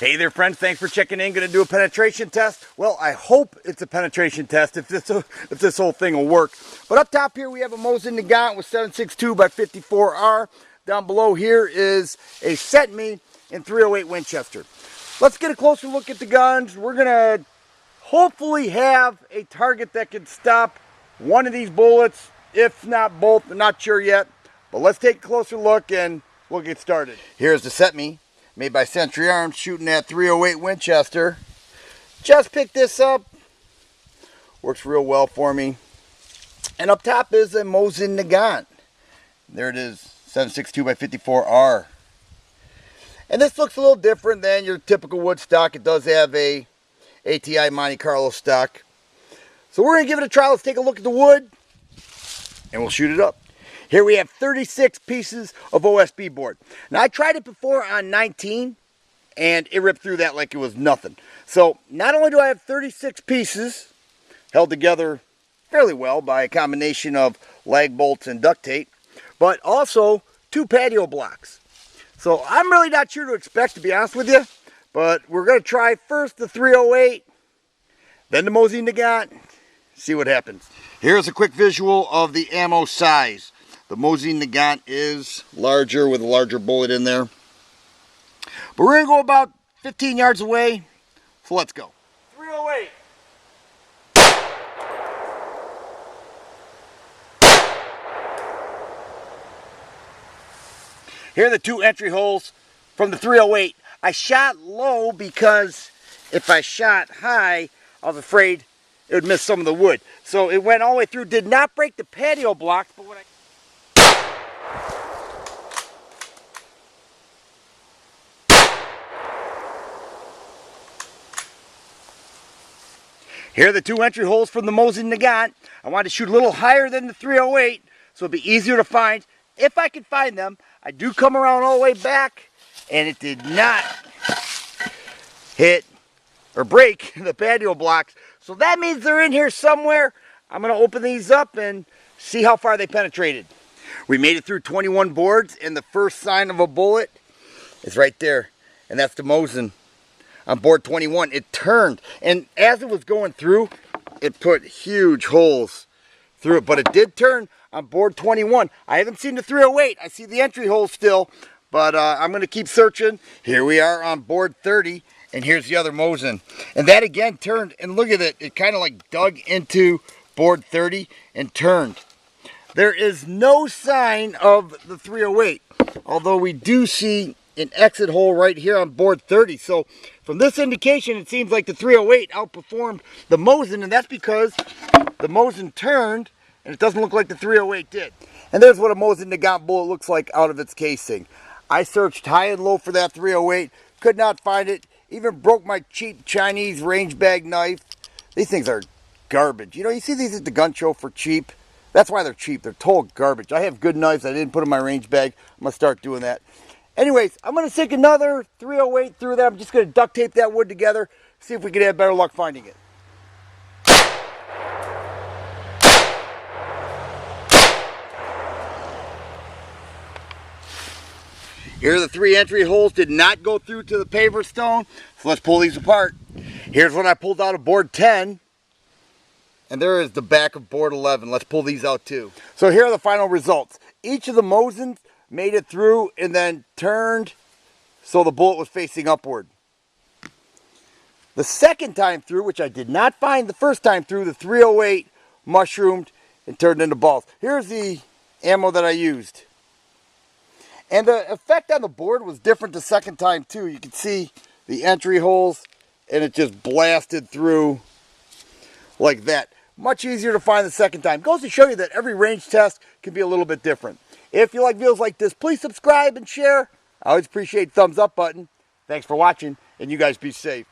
Hey there, friends. Thanks for checking in. Going to do a penetration test. Well, I hope it's a penetration test if this whole thing will work. But up top here we have a Mosin Nagant with 7.62 by 54R. Down below here is a set me in 308 Winchester. Let's get a closer look at the guns. We're going to hopefully have a target that can stop one of these bullets, if not both. I'm not sure yet. But let's take a closer look and we'll get started. Here's the set me, made by Century Arms, shooting at 308 Winchester. Just picked this up. Works real well for me. And up top is a Mosin Nagant. There it is, 7.62 by 54R. And this looks a little different than your typical wood stock. It does have a ATI Monte Carlo stock. So we're going to give it a try. Let's take a look at the wood and we'll shoot it up. Here we have 36 pieces of OSB board. Now I tried it before on 19 and it ripped through that like it was nothing. So not only do I have 36 pieces held together fairly well by a combination of lag bolts and duct tape, but also 2 patio blocks. So I'm really not sure to expect, to be honest with you, but we're going to try first the 308, then the Mosin Nagant, see what happens. Here's a quick visual of the ammo size. The Mosin Nagant is larger with a larger bullet in there. But we're going to go about 15 yards away, so let's go. 308. Here are the 2 entry holes from the 308. I shot low because if I shot high, I was afraid it would miss some of the wood. So it went all the way through, did not break the patio blocks, but when I... Here are the 2 entry holes from the Mosin Nagant. I wanted to shoot a little higher than the 308 so it'd be easier to find. If I can find them, I do come around all the way back and it did not hit or break the patio blocks. So that means they're in here somewhere. I'm going to open these up and see how far they penetrated. We made it through 21 boards and the first sign of a bullet is right there. And that's the Mosin. On board 21, it turned, and as it was going through, it put huge holes through it, but it did turn on board 21. I haven't seen the 308. I see the entry hole still, but I'm going to keep searching. Here we are on board 30, and here's the other Mosin. And that again turned, and look at it. It kind of like dug into board 30 and turned. There is no sign of the 308, although we do see an exit hole right here on board 30. So from this indication, it seems like the 308 outperformed the Mosin, and that's because the Mosin turned and it doesn't look like the 308 did. And there's what a Mosin Nagant bullet looks like out of its casing. I searched high and low for that 308, could not find it, even broke my cheap Chinese range bag knife. These things are garbage. You know, you see these at the gun show for cheap. That's why they're cheap. They're total garbage. I have good knives I didn't put in my range bag. I'm going to start doing that. Anyways, I'm going to stick another 308 through that. I'm just going to duct tape that wood together, see if we can have better luck finding it. Here are the 3 entry holes. Did not go through to the paver stone, so let's pull these apart. Here's what I pulled out of board 10, and there is the back of board 11. Let's pull these out too. So here are the final results. Each of the Mosins made it through and then turned so the bullet was facing upward. The second time through, which I did not find the first time through, the 308 mushroomed and turned into balls. Here's the ammo that I used. And the effect on the board was different the second time too. You can see the entry holes and it just blasted through like that. Much easier to find the second time. Goes to show you that every range test can be a little bit different. If you like videos like this, please subscribe and share. I always appreciate the thumbs up button. Thanks for watching, and you guys be safe.